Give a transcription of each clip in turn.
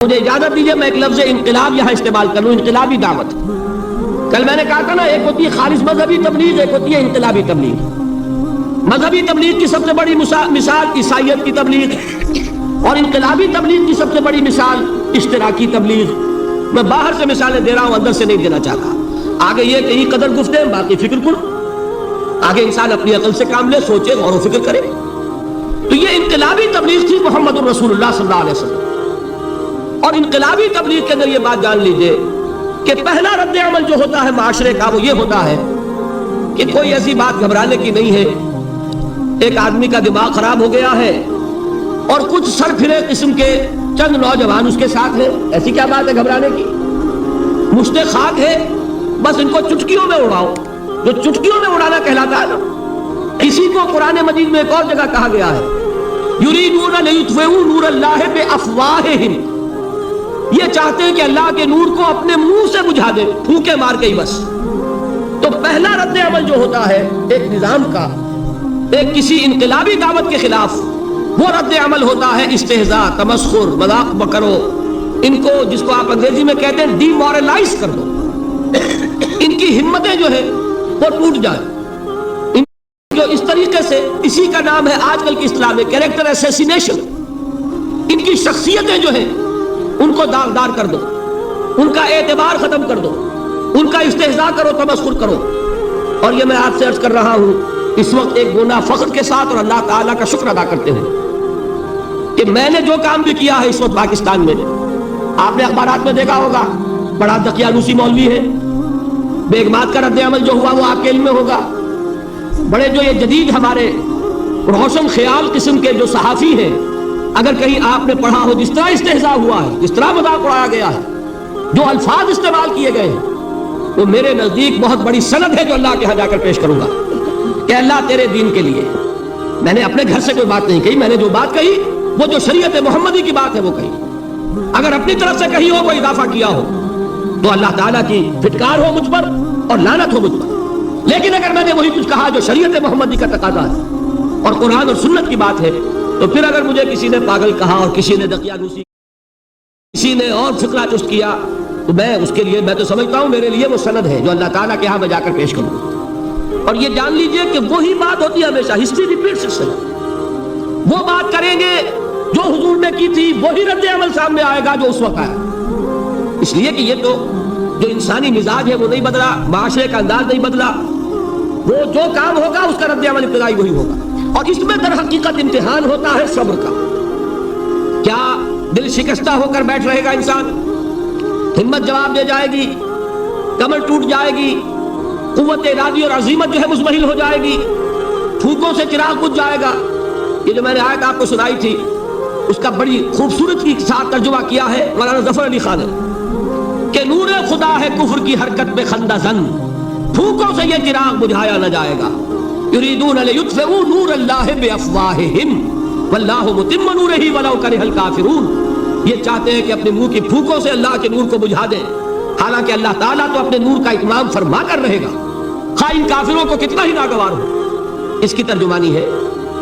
مجھے اجازت دیجیے میں ایک لفظ انقلاب یہاں استعمال کر لوں، انقلابی دعوت۔ کل میں نے کہا تھا نا، ایک ہوتی ہے خالص مذہبی تبلیغ، ایک ہوتی ہے انقلابی تبلیغ۔ مذہبی تبلیغ کی سب سے بڑی مثال عیسائیت کی تبلیغ، اور انقلابی تبلیغ کی سب سے بڑی مثال اشتراکی تبلیغ۔ میں باہر سے مثالیں دے رہا ہوں، اندر سے نہیں دینا چاہتا۔ آگے یہ کہ قدر گفتیں باقی فکر کرو، آگے انسان اپنی عقل سے کام لے، سوچے، غور و فکر کرے۔ تو یہ انقلابی تبلیغ تھی محمد الرسول اللہ صلی اللہ علیہ وسلم۔ اور انقلابی تبلیغ کے اندر یہ بات جان لیجئے کہ پہلا رد عمل جو ہوتا ہے معاشرے کا، وہ یہ ہوتا ہے کہ کوئی ایسی بات گھبرانے کی نہیں ہے۔ ایک آدمی کا دماغ خراب ہو گیا ہے اور کچھ سر پھرے قسم کے چند نوجوان اس کے ساتھ ہیں، ایسی کیا بات ہے گھبرانے کی؟ مشت خاک ہے، بس ان کو چٹکیوں میں اڑاؤ۔ جو چٹکیوں میں اڑانا کہلاتا ہے نا، اسی کو قرآن مجید میں ایک اور جگہ کہا گیا ہے، یریدون لیطفئوا نور اللہ بافواہہم۔ یہ چاہتے ہیں کہ اللہ کے نور کو اپنے منہ سے بجھا دیں، پھونکے مار کے ہی بس۔ تو پہلا رد عمل جو ہوتا ہے ایک نظام کا، ایک کسی انقلابی دعوت کے خلاف، وہ رد عمل ہوتا ہے استہزاء، تمسخر، مذاق کرو ان کو، جس کو آپ انگریزی میں کہتے ہیں ڈی مورلائز کر دو۔ ان کی ہمتیں جو ہے وہ ٹوٹ جائیں، جو اس طریقے سے، اسی کا نام ہے آج کل کی اصطلاح میں کیریکٹر اسیسینیشن۔ ان کی شخصیتیں جو ہیں ان کو داغدار کر دو، ان کا اعتبار ختم کر دو، ان کا استہزاء کرو، تمسخر کرو۔ اور یہ میں آپ سے عرض کر رہا ہوں اس وقت ایک گونا فخر کے ساتھ اور اللہ تعالیٰ کا شکر ادا کرتے ہیں کہ میں نے جو کام بھی کیا ہے اس وقت پاکستان میں، آپ نے اخبارات میں دیکھا ہوگا، بڑا دقیانوسی مولوی ہے، بیگمات کا رد عمل جو ہوا وہ آپ کے علم میں ہوگا۔ بڑے جو یہ جدید ہمارے روشن خیال قسم کے جو صحافی ہیں، اگر کہیں آپ نے پڑھا ہو جس طرح استہزاء ہوا ہے، جس طرح مذاق اڑایا گیا ہے، جو الفاظ استعمال کیے گئے ہیں، وہ میرے نزدیک بہت بڑی سند ہے جو اللہ کے ہاں جا کر پیش کروں گا کہ اللہ تیرے دین کے لیے۔ میں نے اپنے گھر سے کوئی بات نہیں کہی، میں نے جو بات کہی وہ جو شریعت محمدی کی بات ہے وہ کہی۔ اگر اپنی طرف سے کہی ہو، کوئی اضافہ کیا ہو، تو اللہ تعالیٰ کی پھٹکار ہو مجھ پر اور لعنت ہو مجھ پر۔ لیکن اگر میں نے وہی کچھ کہا جو شریعت محمدی کا تقاضا ہے اور قرآن اور سنت کی بات ہے، تو پھر اگر مجھے کسی نے پاگل کہا اور کسی نے دقیانوسی، کسی نے اور فقرہ چست کیا، تو میں اس کے لیے، میں تو سمجھتا ہوں میرے لیے وہ سند ہے جو اللہ تعالیٰ کے ہاں میں جا کر پیش کروں۔ اور یہ جان لیجئے کہ وہی بات ہوتی ہے ہمیشہ، ہسٹری ریپیٹس itself۔ وہ بات کریں گے جو حضور نے کی تھی، وہی رد عمل سامنے آئے گا جو اس وقت آیا۔ اس لیے کہ یہ تو جو انسانی مزاج ہے وہ نہیں بدلا، معاشرے کا انداز نہیں بدلا، وہ جو کام ہوگا اس کا رد عمل ابتدائی وہی ہوگا۔ اور اس میں در حقیقت امتحان ہوتا ہے صبر کا۔ کیا دل شکستہ ہو کر بیٹھ رہے گا انسان؟ ہمت جواب دے جائے گی، کمر ٹوٹ جائے گی، قوت ارادی اور عزیمت جو ہے مزمحل ہو جائے گی، پھونکوں سے چراغ بجھ جائے گا۔ یہ جو میں نے آیت آپ کو سنائی تھی، اس کا بڑی خوبصورت کے ساتھ ترجمہ کیا ہے مولانا ظفر علی خان نے کہ نور خدا ہے کفر کی حرکت میں خندہ زن، پھونکوں سے یہ چراغ بجھایا نہ جائے گا۔ یریدون لیطفئوا نور اللہ بافواہہم واللہ متم نورہ ولو کرہ الکافرون۔ یہ چاہتے ہیں کہ اپنے منہ کی پھونکوں سے اللہ کے نور کو بجھا دیں، حالانکہ اللہ تعالیٰ تو اپنے نور کا اتمام فرما کر رہے گا، خواہ ان کافروں کو کتنا ہی ناگوار ہو۔ اس کی ترجمانی ہے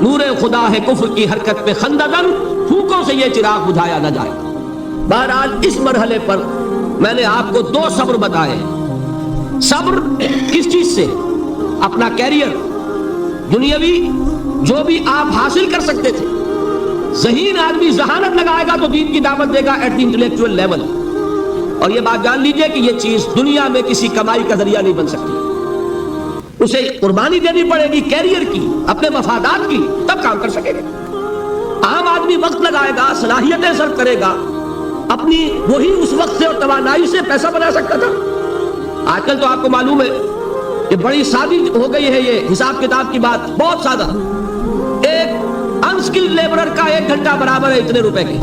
نور خدا ہے کفر کی حرکت پہ خنددن، پھونکوں سے یہ چراغ بجھایا نہ جائے گا۔ بہرحال اس مرحلے پر میں نے آپ کو دو صبر بتائے۔ صبر کس چیز سے؟ اپنا کیریئر دنیاوی جو بھی آپ حاصل کر سکتے تھے، ذہین آدمی ذہانت لگائے گا تو دین کی دعوت دے گا ایٹ دی انٹلیکچوئل لیول۔ اور یہ بات جان لیجئے کہ یہ چیز دنیا میں کسی کمائی کا ذریعہ نہیں بن سکتی، اسے قربانی دینی پڑے گی کیریئر کی، اپنے مفادات کی، تب کام کر سکے گا۔ عام آدمی وقت لگائے گا، صلاحیتیں صرف کرے گا، اپنی وہی اس وقت سے اور توانائی سے پیسہ بنا سکتا تھا۔ آج کل تو آپ کو معلوم ہے کہ بڑی سادی ہو گئی ہے یہ حساب کتاب کی بات، بہت سادہ۔ ایک انسکلڈ لیبرر کا 1 گھنٹہ برابر ہے اتنے روپے کے،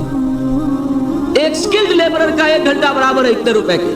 ایک سکلڈ لیبرر کا 1 گھنٹہ برابر ہے اتنے روپے کے۔